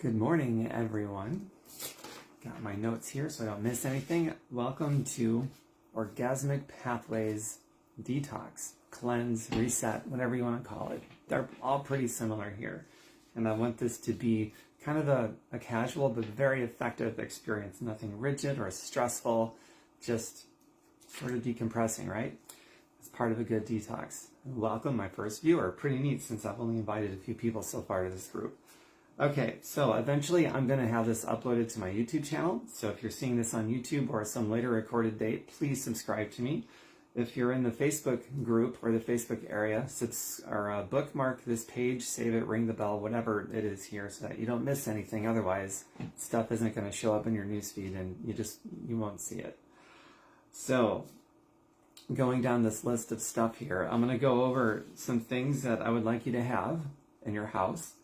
Good morning, everyone. Got my notes here so I don't miss anything. Welcome to Orgasmic Pathways Detox, Cleanse, Reset, whatever you want to call it. They're all pretty similar here. And I want this to be kind of a casual but very effective experience. Nothing rigid or stressful, just sort of decompressing, right? It's part of a good detox. Welcome, my first viewer. Pretty neat since I've only invited a few people so far to this group. Okay, so eventually I'm going to have this uploaded to my YouTube channel. So if you're seeing this on YouTube or some later recorded date, please subscribe to me. If you're in the Facebook group or the Facebook area, bookmark this page, save it, ring the bell, whatever it is here so that you don't miss anything. Otherwise, stuff isn't going to show up in your newsfeed and you won't see it. So going down this list of stuff here, I'm going to go over some things that I would like you to have in your house.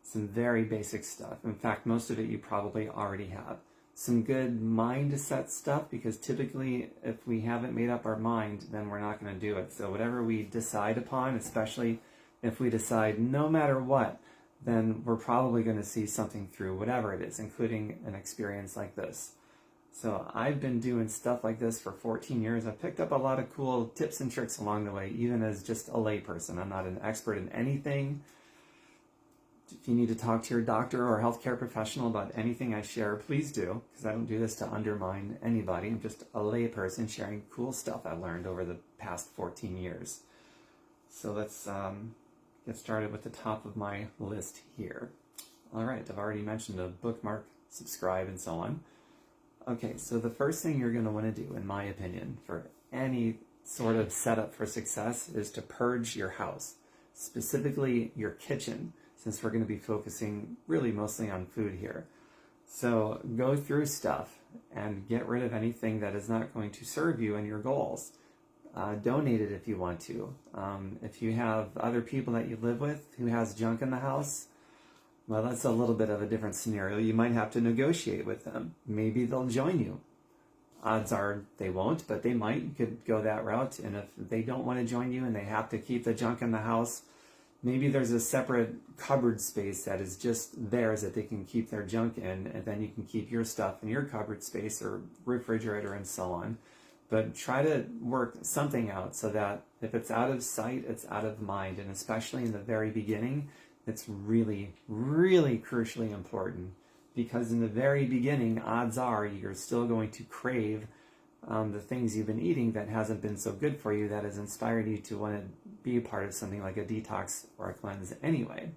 Some very basic stuff. In fact, most of it you probably already have. Some good mindset stuff, because typically if we haven't made up our mind, then we're not going to do it. So whatever we decide upon, especially if we decide no matter what, then we're probably going to see something through whatever it is, including an experience like this. So I've been doing stuff like this for 14 years. I've picked up a lot of cool tips and tricks along the way, even as just a layperson. I'm not an expert in anything. If you need to talk to your doctor or healthcare professional about anything I share, please do, because I don't do this to undermine anybody. I'm just a layperson sharing cool stuff I've learned over the past 14 years. So let's get started with the top of my list here. All right, I've already mentioned a bookmark, subscribe, and so on. Okay, so the first thing you're going to want to do, in my opinion, for any sort of setup for success is to purge your house, specifically your kitchen, since we're going to be focusing really mostly on food here. So go through stuff and get rid of anything that is not going to serve you and your goals. Donate it if you want to. If you have other people that you live with who has junk in the house, well, that's a little bit of a different scenario. You might have to negotiate with them. Maybe they'll join you. Odds are they won't, but they might. You could go that route. And if they don't want to join you and they have to keep the junk in the house, maybe there's a separate cupboard space that is just theirs that they can keep their junk in, and then you can keep your stuff in your cupboard space or refrigerator and so on. But try to work something out so that if it's out of sight, it's out of mind. And especially in the very beginning, it's really, really crucially important, because in the very beginning, odds are you're still going to crave the things you've been eating that hasn't been so good for you, that has inspired you to want to be a part of something like a detox or a cleanse anyway.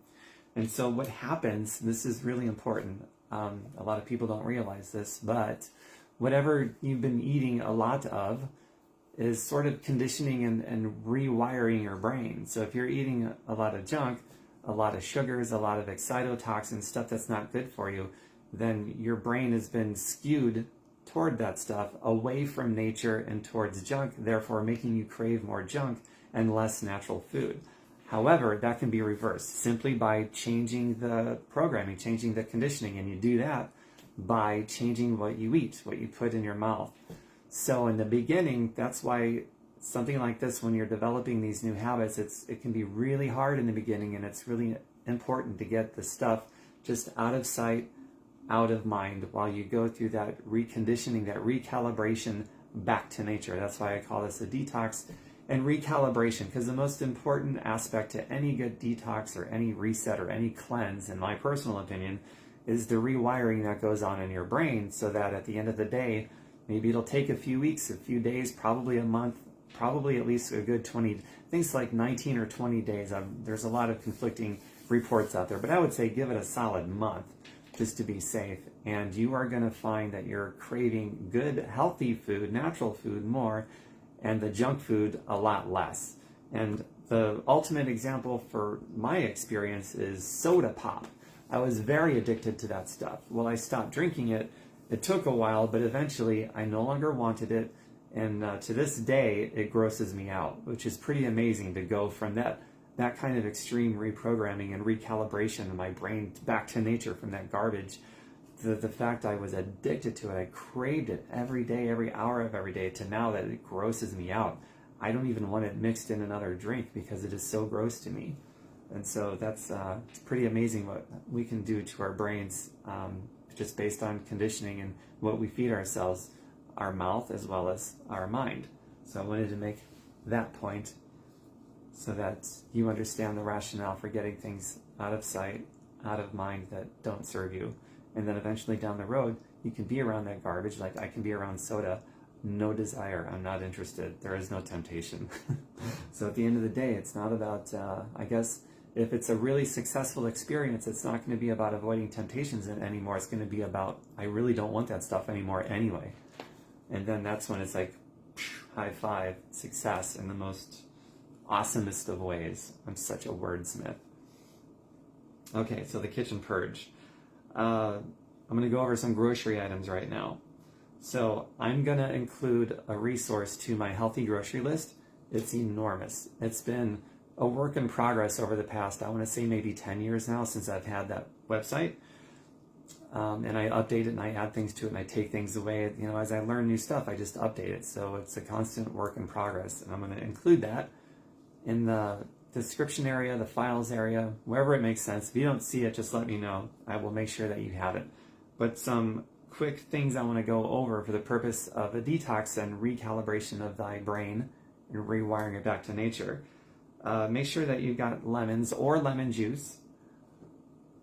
And so what happens, this is really important, a lot of people don't realize this, but whatever you've been eating a lot of is sort of conditioning and rewiring your brain. So if you're eating a lot of junk, a lot of sugars, a lot of excitotoxins, stuff that's not good for you, then your brain has been skewed toward that stuff, away from nature and towards junk, therefore making you crave more junk and less natural food. However, that can be reversed simply by changing the programming, changing the conditioning, and you do that by changing what you eat, what you put in your mouth. So in the beginning, that's why something like this, when you're developing these new habits, it can be really hard in the beginning, and it's really important to get the stuff just out of sight, out of mind, while you go through that reconditioning, that recalibration back to nature. That's why I call this a detox and recalibration, because the most important aspect to any good detox or any reset or any cleanse, in my personal opinion, is the rewiring that goes on in your brain, so that at the end of the day, maybe it'll take a few weeks, a few days, probably a month, probably at least a good 20, things like 19 or 20 days. There's a lot of conflicting reports out there, but I would say give it a solid month just to be safe, and you are going to find that you're craving good, healthy food, natural food more, and the junk food a lot less. And the ultimate example for my experience is soda pop. I was very addicted to that stuff. Well, I stopped drinking it. It took a while, but eventually I no longer wanted it, and to this day it grosses me out, which is pretty amazing to go from that kind of extreme reprogramming and recalibration of my brain back to nature from that garbage. The fact I was addicted to it, I craved it every day, every hour of every day, to now that it grosses me out. I don't even want it mixed in another drink because it is so gross to me. And so that's it's pretty amazing what we can do to our brains just based on conditioning and what we feed ourselves, our mouth as well as our mind. So I wanted to make that point so that you understand the rationale for getting things out of sight, out of mind that don't serve you. And then eventually down the road, you can be around that garbage, like I can be around soda, no desire, I'm not interested, there is no temptation. So at the end of the day, it's not about, I guess, if it's a really successful experience, it's not going to be about avoiding temptations anymore. It's going to be about, I really don't want that stuff anymore anyway. And then that's when it's like, high five, success in the most awesomest of ways. I'm such a wordsmith. Okay, so the kitchen purge. I'm going to go over some grocery items right now. So I'm going to include a resource to my healthy grocery list. It's enormous. It's been a work in progress over the past, I want to say maybe 10 years now since I've had that website. And I update it and I add things to it and I take things away. You know, as I learn new stuff, I just update it. So it's a constant work in progress. And I'm going to include that in the description area, the files area, wherever it makes sense. If you don't see it, just let me know. I will make sure that you have it. But some quick things I want to go over for the purpose of a detox and recalibration of thy brain and rewiring it back to nature. Make sure that you've got lemons or lemon juice.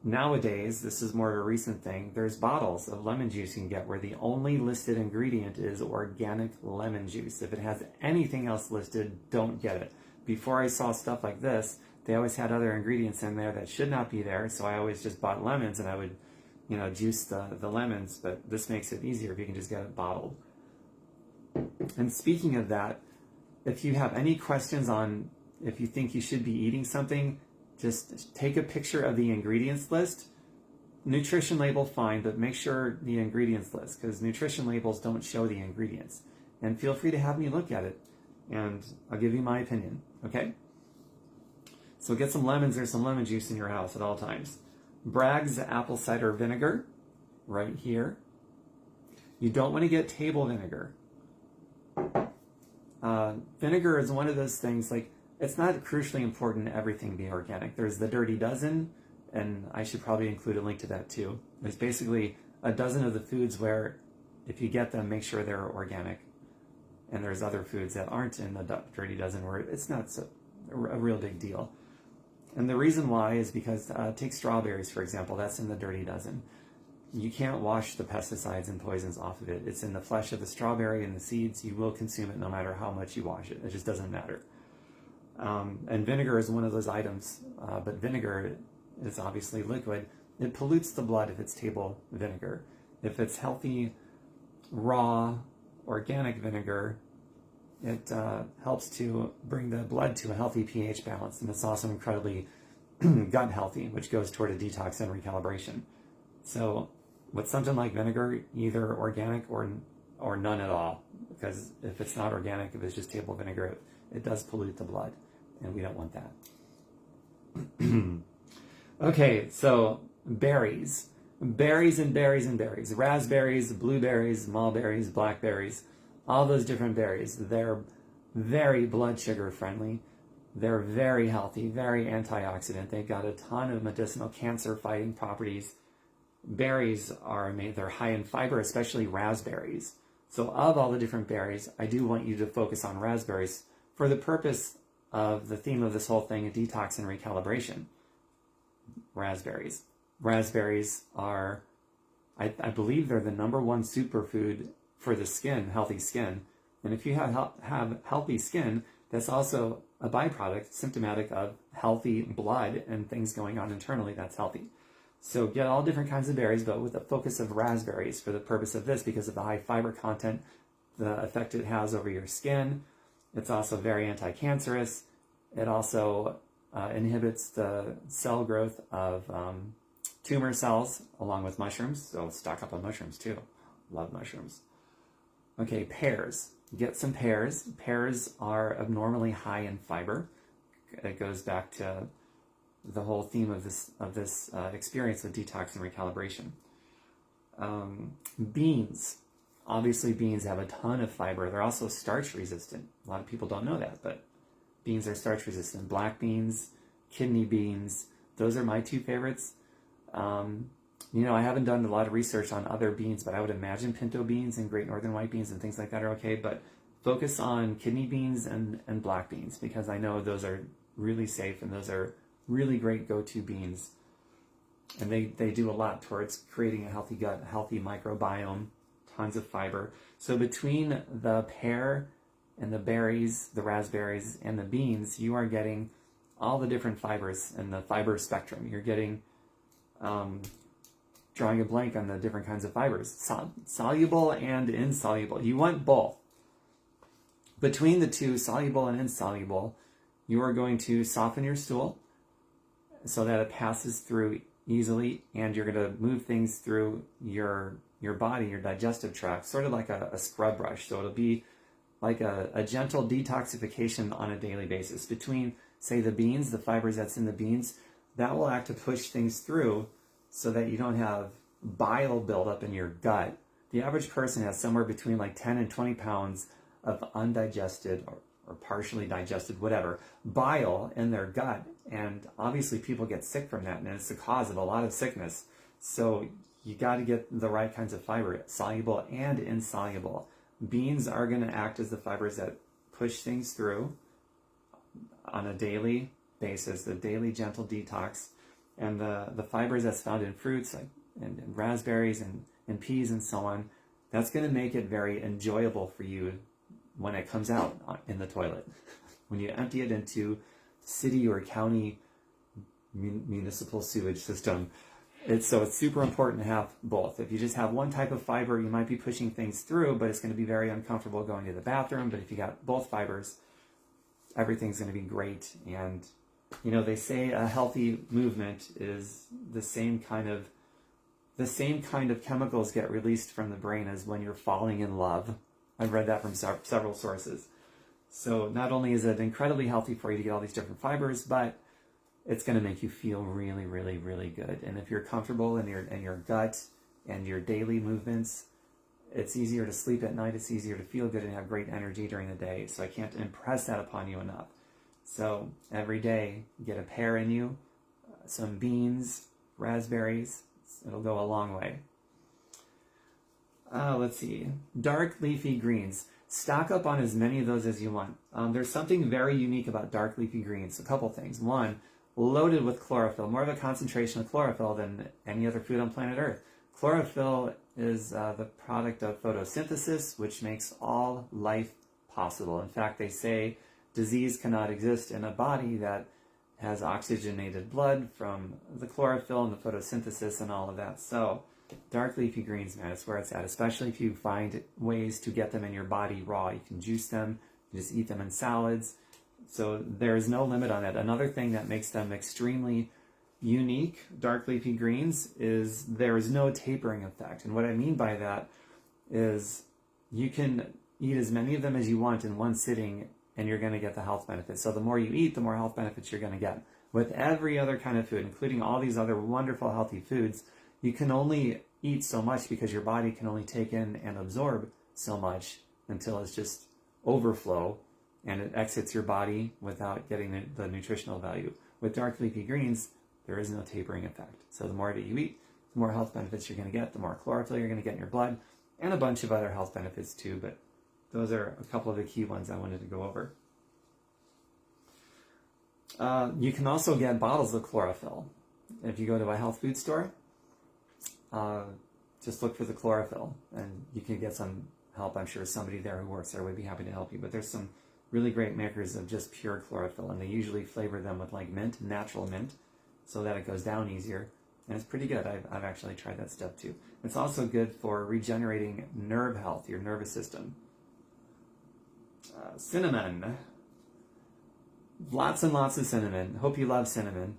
Nowadays, this is more of a recent thing, there's bottles of lemon juice you can get where the only listed ingredient is organic lemon juice. If it has anything else listed, don't get it. Before I saw stuff like this, they always had other ingredients in there that should not be there, so I always just bought lemons and I would, you know, juice the lemons, but this makes it easier if you can just get it bottled. And speaking of that, if you have any questions on if you think you should be eating something, just take a picture of the ingredients list. Nutrition label, fine, but make sure the ingredients list, because nutrition labels don't show the ingredients. And feel free to have me look at it, and I'll give you my opinion, okay? So get some lemons or some lemon juice in your house at all times. Bragg's apple cider vinegar, right here. You don't want to get table vinegar. Vinegar is one of those things, like, it's not crucially important everything be organic. There's the Dirty Dozen, and I should probably include a link to that too. There's basically a dozen of the foods where if you get them, make sure they're organic. And there's other foods that aren't in the Dirty Dozen where it's not a real big deal. And the reason why is because, take strawberries, for example, that's in the Dirty Dozen. You can't wash the pesticides and poisons off of it. It's in the flesh of the strawberry and the seeds. You will consume it no matter how much you wash it. It just doesn't matter. And vinegar is one of those items, but vinegar is obviously liquid. It pollutes the blood if it's table vinegar. If it's healthy, raw, organic vinegar, it helps to bring the blood to a healthy pH balance, and it's also incredibly gut healthy, which goes toward a detox and recalibration. So with something like vinegar, either organic or none at all, because if it's not organic, if it's just table vinegar, it does pollute the blood, and we don't want that. Okay, so berries. Berries and berries and berries. Raspberries, blueberries, mulberries, blackberries, all those different berries. They're very blood sugar friendly. They're very healthy, very antioxidant. They've got a ton of medicinal cancer fighting properties. Berries they're high in fiber, especially raspberries. So of all the different berries, I do want you to focus on raspberries for the purpose of the theme of this whole thing, a detox and recalibration. Raspberries. Raspberries are, I believe they're the #1 superfood for the skin, healthy skin. And if you have healthy skin, that's also a byproduct, symptomatic of healthy blood and things going on internally that's healthy. So get all different kinds of berries, but with the focus of raspberries for the purpose of this, because of the high fiber content, the effect it has over your skin. It's also very anti-cancerous. It also inhibits the cell growth of tumor cells, along with mushrooms. So stock up on mushrooms too. Love mushrooms. Okay, pears. Get some pears. Pears are abnormally high in fiber. It goes back to the whole theme of this experience with detox and recalibration. Beans. Obviously, beans have a ton of fiber. They're also starch resistant. A lot of people don't know that, but beans are starch resistant. Black beans, kidney beans. Those are my two favorites. I haven't done a lot of research on other beans, but I would imagine pinto beans and great northern white beans and things like that are okay. But focus on kidney beans and black beans, because I know those are really safe and those are really great go-to beans. And they do a lot towards creating a healthy gut, a healthy microbiome, tons of fiber. So between the pear and the berries, the raspberries, and the beans, you are getting all the different fibers in the fiber spectrum. You're getting, drawing a blank on the different kinds of fibers, soluble and insoluble. You want both. Between the two, soluble and insoluble, you are going to soften your stool so that it passes through easily, and you're going to move things through your body, your digestive tract, sort of like a scrub brush. So it'll be like a gentle detoxification on a daily basis. Between, say, the beans, the fibers that's in the beans, that will act to push things through so that you don't have bile buildup in your gut. The average person has somewhere between like 10 and 20 pounds of undigested or partially digested, whatever, bile in their gut. And obviously people get sick from that, and it's the cause of a lot of sickness. So you got to get the right kinds of fiber, soluble and insoluble. Beans are going to act as the fibers that push things through on a daily basis, the daily gentle detox. And the fibers that's found in fruits, like and raspberries and peas and so on, that's going to make it very enjoyable for you when it comes out in the toilet. When you empty it into city or county municipal sewage system. It's super important to have both. If you just have one type of fiber, you might be pushing things through, but it's going to be very uncomfortable going to the bathroom. But if you got both fibers, everything's going to be great. And they say a healthy movement is the same kind of chemicals get released from the brain as when you're falling in love. I've read that from several sources. So not only is it incredibly healthy for you to get all these different fibers, but it's going to make you feel really, really, really good. And if you're comfortable in your gut and your daily movements, it's easier to sleep at night. It's easier to feel good and have great energy during the day. So I can't impress that upon you enough. So every day, get a pear in you, some beans, raspberries. It'll go a long way. Let's see. Dark leafy greens. Stock up on as many of those as you want. There's something very unique about dark leafy greens. A couple things. One, loaded with chlorophyll. More of a concentration of chlorophyll than any other food on planet Earth. Chlorophyll is the product of photosynthesis, which makes all life possible. In fact, they say disease cannot exist in a body that has oxygenated blood from the chlorophyll and the photosynthesis and all of that. So dark leafy greens, man, it's where it's at, especially if you find ways to get them in your body raw. You can juice them, you just eat them in salads. So there is no limit on it. Another thing that makes them extremely unique, dark leafy greens, is there is no tapering effect. And what I mean by that is you can eat as many of them as you want in one sitting, and you're going to get the health benefits. So the more you eat, the more health benefits you're going to get. With every other kind of food, including all these other wonderful healthy foods, you can only eat so much because your body can only take in and absorb so much until it's just overflow and it exits your body without getting the nutritional value. With dark leafy greens, there is no tapering effect. So the more that you eat, the more health benefits you're going to get, the more chlorophyll you're going to get in your blood, and a bunch of other health benefits too, but those are a couple of the key ones I wanted to go over. You can also get bottles of chlorophyll. If you go to a health food store, just look for the chlorophyll, and you can get some help. I'm sure somebody there who works there would be happy to help you, but there's some really great makers of just pure chlorophyll, and they usually flavor them with like mint, natural mint, so that it goes down easier, and it's pretty good. I've actually tried that stuff too. It's also good for regenerating nerve health, your nervous system. Cinnamon. Lots and lots of cinnamon. Hope you love cinnamon.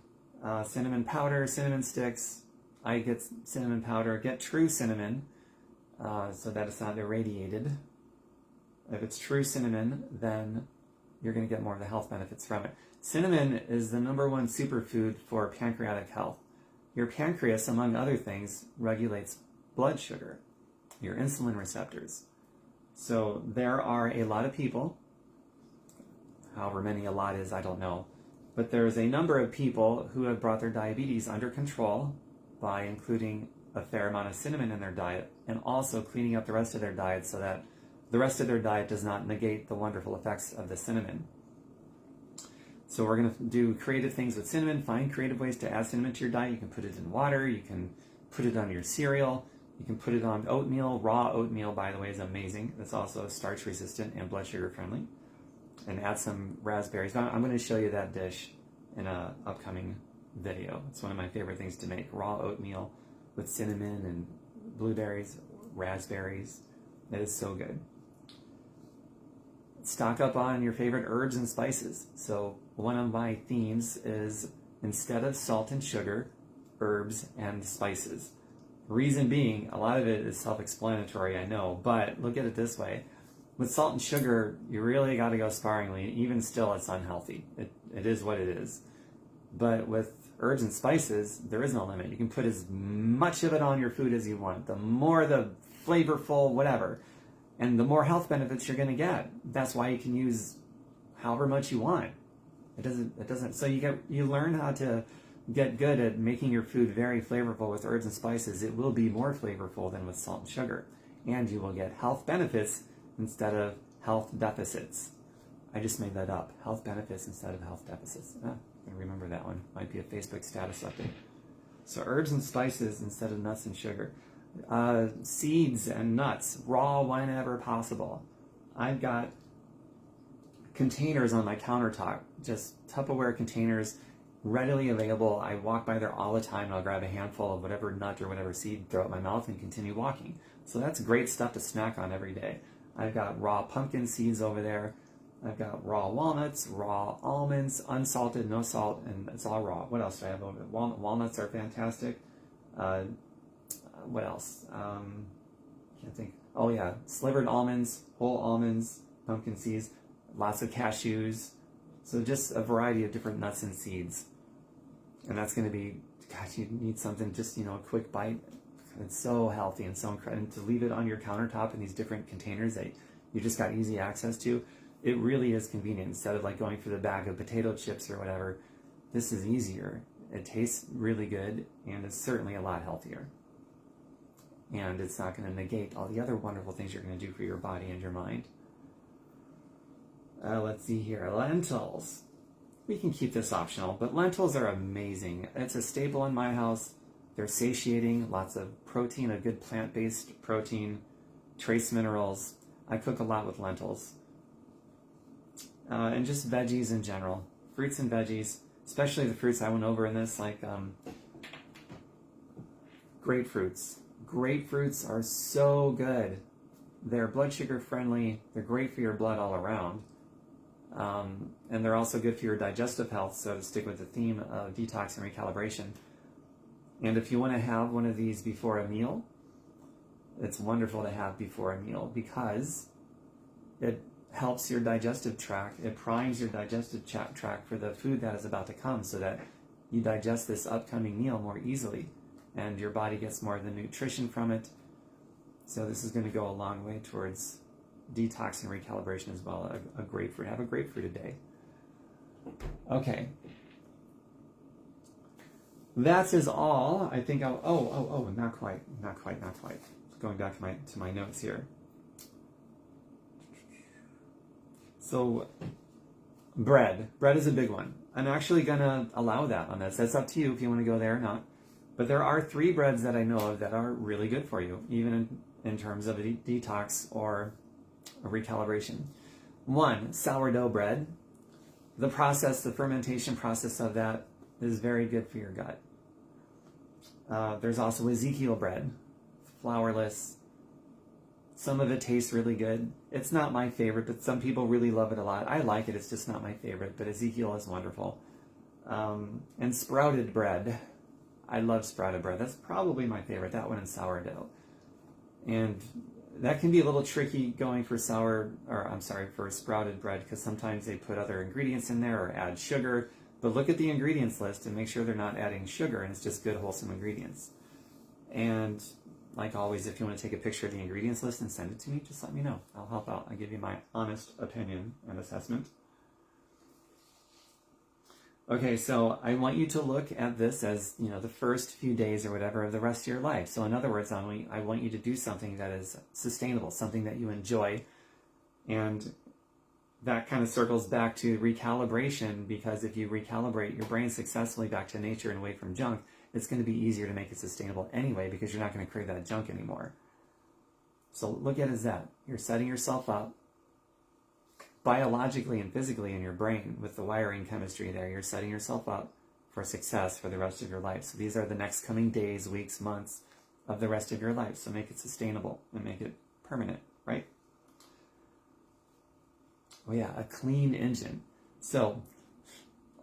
Cinnamon powder, cinnamon sticks. I get cinnamon powder. Get true cinnamon so that it's not irradiated. If it's true cinnamon, then you're going to get more of the health benefits from it. Cinnamon is the #1 superfood for pancreatic health. Your pancreas, among other things, regulates blood sugar, your insulin receptors. So there are a lot of people, however many a lot is, I don't know, But there's a number of people who have brought their diabetes under control by including a fair amount of cinnamon in their diet and also cleaning up the rest of their diet so that the rest of their diet does not negate the wonderful effects of the cinnamon. So we're going to do creative things with cinnamon, find creative ways to add cinnamon to your diet. You can put it in water, you can put it on your cereal, you can put it on oatmeal. Raw oatmeal, by the way, is amazing. It's also starch resistant and blood sugar friendly. And add some raspberries. I'm going to show you that dish in an upcoming video. It's one of my favorite things to make. Raw oatmeal with cinnamon and blueberries, raspberries. It is so good. Stock up on your favorite herbs and spices. So one of my themes is instead of salt and sugar, herbs and spices. Reason being, a lot of it is self-explanatory, I know, but look at it this way. With salt and sugar, you really got to go sparingly. Even still, it's unhealthy. It is what it is. But with herbs and spices, there is no limit. You can put as much of it on your food as you want. The more the flavorful, whatever. And the more health benefits you're going to get. That's why you can use however much you want. It doesn't. So you learn how to get good at making your food very flavorful with herbs and spices. It will be more flavorful than with salt and sugar. And you will get health benefits instead of health deficits. I just made that up. Health benefits instead of health deficits. I remember that one. Might be a Facebook status update. So herbs and spices instead of nuts and sugar. Seeds and nuts, raw whenever possible. I've got containers on my countertop, just Tupperware containers, readily available. I walk by there all the time and I'll grab a handful of whatever nut or whatever seed, throw it in my mouth and continue walking. So that's great stuff to snack on every day. I've got raw pumpkin seeds over there. I've got raw walnuts, raw almonds, unsalted, no salt, and it's all raw. What else do I have over there? Walnuts are fantastic. What else? Can't think. Oh yeah, slivered almonds, whole almonds, pumpkin seeds, lots of cashews. So just a variety of different nuts and seeds. And that's going to be, gosh, you need something just, a quick bite. It's so healthy and so incredible. And to leave it on your countertop in these different containers that you just got easy access to, it really is convenient. Instead of like going for the bag of potato chips or whatever, this is easier. It tastes really good and it's certainly a lot healthier. And it's not going to negate all the other wonderful things you're going to do for your body and your mind. Let's see here. Lentils. We can keep this optional, but lentils are amazing. It's a staple in my house. They're satiating, lots of protein, a good plant-based protein, trace minerals. I cook a lot with lentils. And just veggies in general. Fruits and veggies, especially the fruits I went over in this, like grapefruits. Grapefruits are so good. They're blood sugar friendly. They're great for your blood all around. And they're also good for your digestive health, so to stick with the theme of detox and recalibration. And if you want to have one of these before a meal, it's wonderful to have before a meal because it helps your digestive tract. It primes your digestive tract for the food that is about to come so that you digest this upcoming meal more easily and your body gets more of the nutrition from it. So this is going to go a long way towards detox and recalibration as well. A grapefruit. Have a grapefruit a day. Okay. That is all. I think I'll... Oh, not quite. Going back to my notes here. So, bread. Bread is a big one. I'm actually going to allow that on this. That's up to you if you want to go there or not. But there are 3 breads that I know of that are really good for you, even in terms of a detox or a recalibration. 1, sourdough bread. The fermentation process of that is very good for your gut. There's also Ezekiel bread, flourless. Some of it tastes really good. It's not my favorite, but some people really love it a lot. I like it, it's just not my favorite, but Ezekiel is wonderful. And sprouted bread. I love sprouted bread. That's probably my favorite, that one and sourdough. And that can be a little tricky going for for sprouted bread because sometimes they put other ingredients in there or add sugar. But look at the ingredients list and make sure they're not adding sugar and it's just good, wholesome ingredients. And like always, if you want to take a picture of the ingredients list and send it to me, just let me know. I'll help out. I'll give you my honest opinion and assessment. Okay, so I want you to look at this as, the first few days or whatever of the rest of your life. So in other words, I want you to do something that is sustainable, something that you enjoy. And that kind of circles back to recalibration, because if you recalibrate your brain successfully back to nature and away from junk, it's going to be easier to make it sustainable anyway, because you're not going to crave that junk anymore. So look at it as that. You're setting yourself up biologically and physically in your brain with the wiring chemistry there. You're setting yourself up for success for the rest of your life. So these are the next coming days, weeks, months of the rest of your life. So make it sustainable and make it permanent, right? Oh yeah, a clean engine. So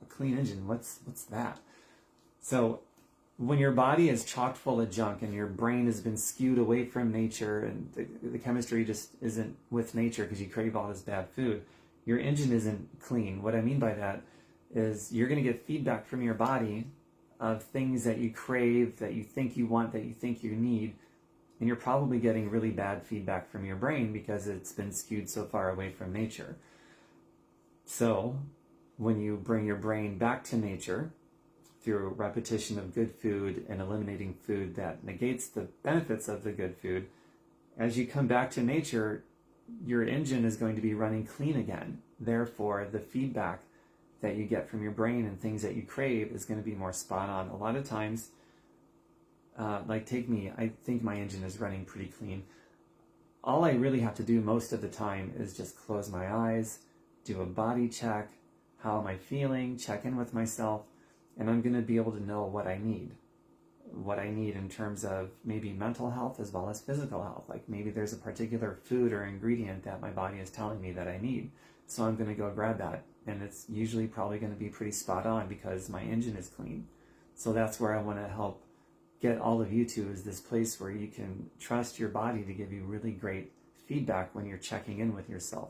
a clean engine, what's that? So when your body is chock full of junk and your brain has been skewed away from nature and the chemistry just isn't with nature because you crave all this bad food, your engine isn't clean. What I mean by that is you're going to get feedback from your body of things that you crave, that you think you want, that you think you need, and you're probably getting really bad feedback from your brain because it's been skewed so far away from nature. So when you bring your brain back to nature, through repetition of good food and eliminating food that negates the benefits of the good food, as you come back to nature, your engine is going to be running clean again. Therefore, the feedback that you get from your brain and things that you crave is going to be more spot on. A lot of times, like take me, I think my engine is running pretty clean. All I really have to do most of the time is just close my eyes, do a body check, how am I feeling, check in with myself, and I'm going to be able to know what I need. What I need in terms of maybe mental health as well as physical health. Like maybe there's a particular food or ingredient that my body is telling me that I need. So I'm going to go grab that. And it's usually probably going to be pretty spot on because my engine is clean. So that's where I want to help get all of you to, is this place where you can trust your body to give you really great feedback when you're checking in with yourself.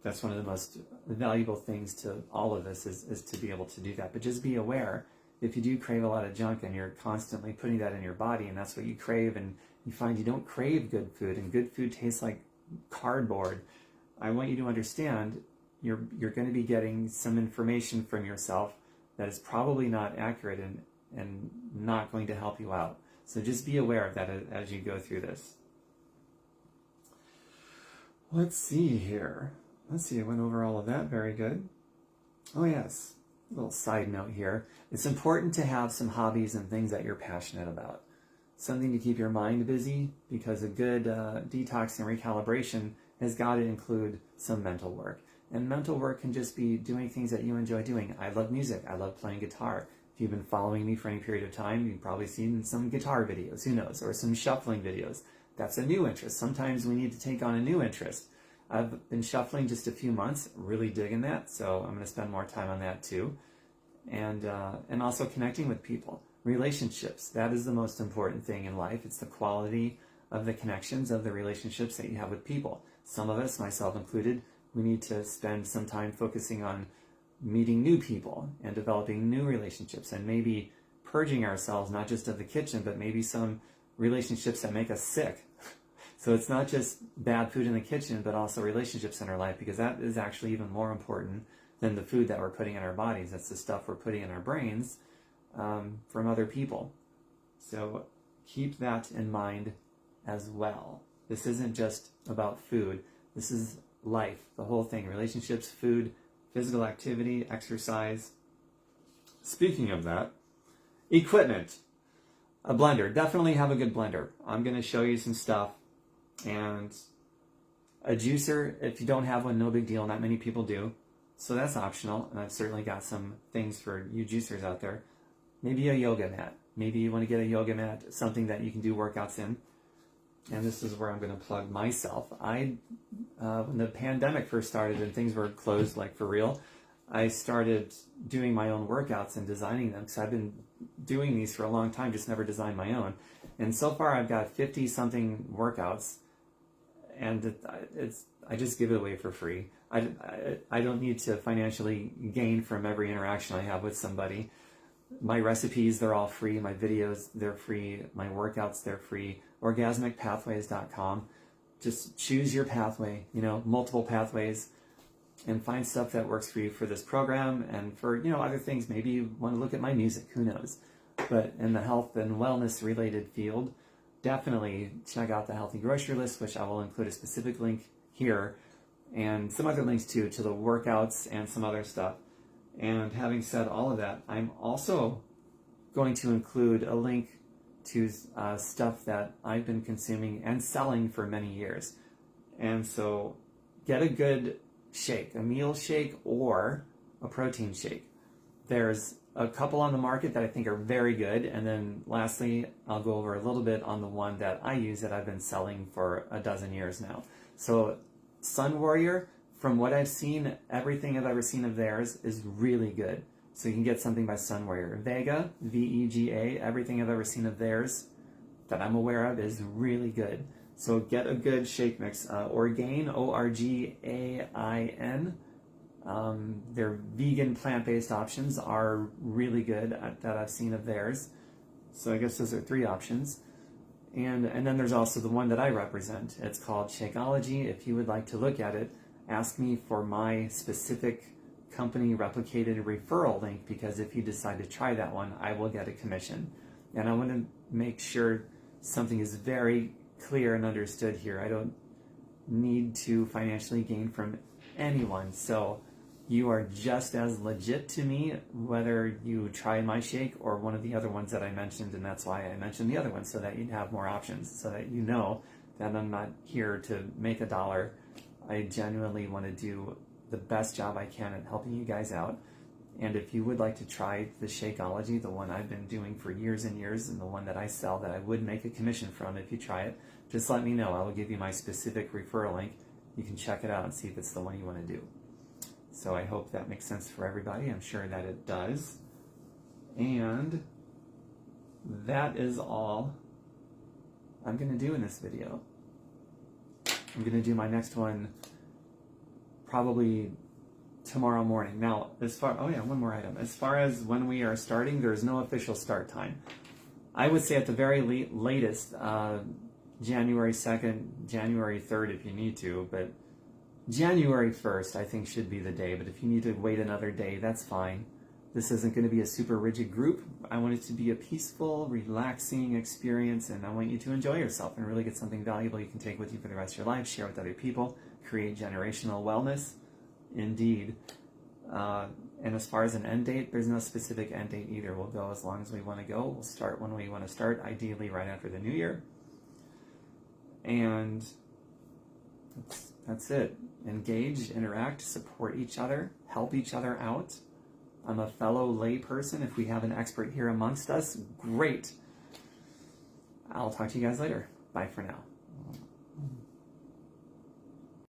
That's one of the most valuable things to all of this is to be able to do that. But just be aware, if you do crave a lot of junk and you're constantly putting that in your body and that's what you crave, and you find you don't crave good food and good food tastes like cardboard, I want you to understand you're going to be getting some information from yourself that is probably not accurate and not going to help you out. So just be aware of that as you go through this. Let's see here. Let's see, I went over all of that. Very good. Oh yes, a little side note here. It's important to have some hobbies and things that you're passionate about. Something to keep your mind busy, because a good detox and recalibration has got to include some mental work. And mental work can just be doing things that you enjoy doing. I love music. I love playing guitar. If you've been following me for any period of time, you've probably seen some guitar videos, who knows, or some shuffling videos. That's a new interest. Sometimes we need to take on a new interest. I've been shuffling just a few months, really digging that, so I'm going to spend more time on that too. And also connecting with people. Relationships, that is the most important thing in life. It's the quality of the connections, of the relationships that you have with people. Some of us, myself included, we need to spend some time focusing on meeting new people and developing new relationships, and maybe purging ourselves, not just of the kitchen, but maybe some relationships that make us sick. So it's not just bad food in the kitchen, but also relationships in our life, because that is actually even more important than the food that we're putting in our bodies. That's the stuff we're putting in our brains from other people. So keep that in mind as well. This isn't just about food. This is life, the whole thing. Relationships, food, physical activity, exercise. Speaking of that, equipment. A blender. Definitely have a good blender. I'm going to show you some stuff. And a juicer, if you don't have one, no big deal. Not many people do. So that's optional. And I've certainly got some things for you juicers out there. Maybe a yoga mat. Maybe you want to get a yoga mat, something that you can do workouts in. And this is where I'm going to plug myself. When the pandemic first started and things were closed, like for real, I started doing my own workouts and designing them, because I've been doing these for a long time, just never designed my own. And so far I've got 50-something workouts, and I just give it away for free. I don't need to financially gain from every interaction I have with somebody. My recipes, they're all free. My videos, they're free. My workouts, they're free. Orgasmicpathways.com. Just choose your pathway, multiple pathways. and find stuff that works for you for this program and for, other things. Maybe you want to look at my music, who knows. But in the health and wellness related field, definitely check out the Healthy Grocery List, which I will include a specific link here, and some other links too, to the workouts and some other stuff. And having said all of that, I'm also going to include a link to stuff that I've been consuming and selling for many years. And so get a good shake, a meal shake or a protein shake. There's a couple on the market that I think are very good. And then lastly, I'll go over a little bit on the one that I use that I've been selling for a dozen years now. So Sun Warrior, from what I've seen, everything I've ever seen of theirs is really good. So you can get something by Sun Warrior. Vega, V-E-G-A, everything I've ever seen of theirs that I'm aware of is really good. So get a good shake mix. Orgain, O-R-G-A-I-N. Their vegan plant-based options are really good that I've seen of theirs. So I guess those are 3 options. And then there's also the one that I represent. It's called Shakeology. If you would like to look at it, ask me for my specific company replicated referral link, because if you decide to try that one, I will get a commission. And I want to make sure something is very clear and understood here. I don't need to financially gain from anyone. So you are just as legit to me whether you try my shake or one of the other ones that I mentioned, and that's why I mentioned the other one, so that you'd have more options, so that you know that I'm not here to make a dollar. I genuinely want to do the best job I can at helping you guys out. And if you would like to try the Shakeology, the one I've been doing for years and years, and the one that I sell that I would make a commission from if you try it, just let me know. I will give you my specific referral link. You can check it out and see if it's the one you want to do. So I hope that makes sense for everybody. I'm sure that it does. And that is all I'm going to do in this video. I'm going to do my next one probably tomorrow morning. Now, one more item. As far as when we are starting, there is no official start time. I would say at the very latest, January 2nd, January 3rd if you need to, but January 1st I think should be the day. But if you need to wait another day, that's fine. This isn't going to be a super rigid group. I want it to be a peaceful, relaxing experience, and I want you to enjoy yourself and really get something valuable you can take with you for the rest of your life, share with other people, create generational wellness. Indeed. And as far as an end date, there's no specific end date either. We'll go as long as we want to go. We'll start when we want to start, ideally right after the new year. And that's it. Engage, interact, support each other, help each other out. I'm a fellow lay person. If we have an expert here amongst us, great. I'll talk to you guys later. Bye for now.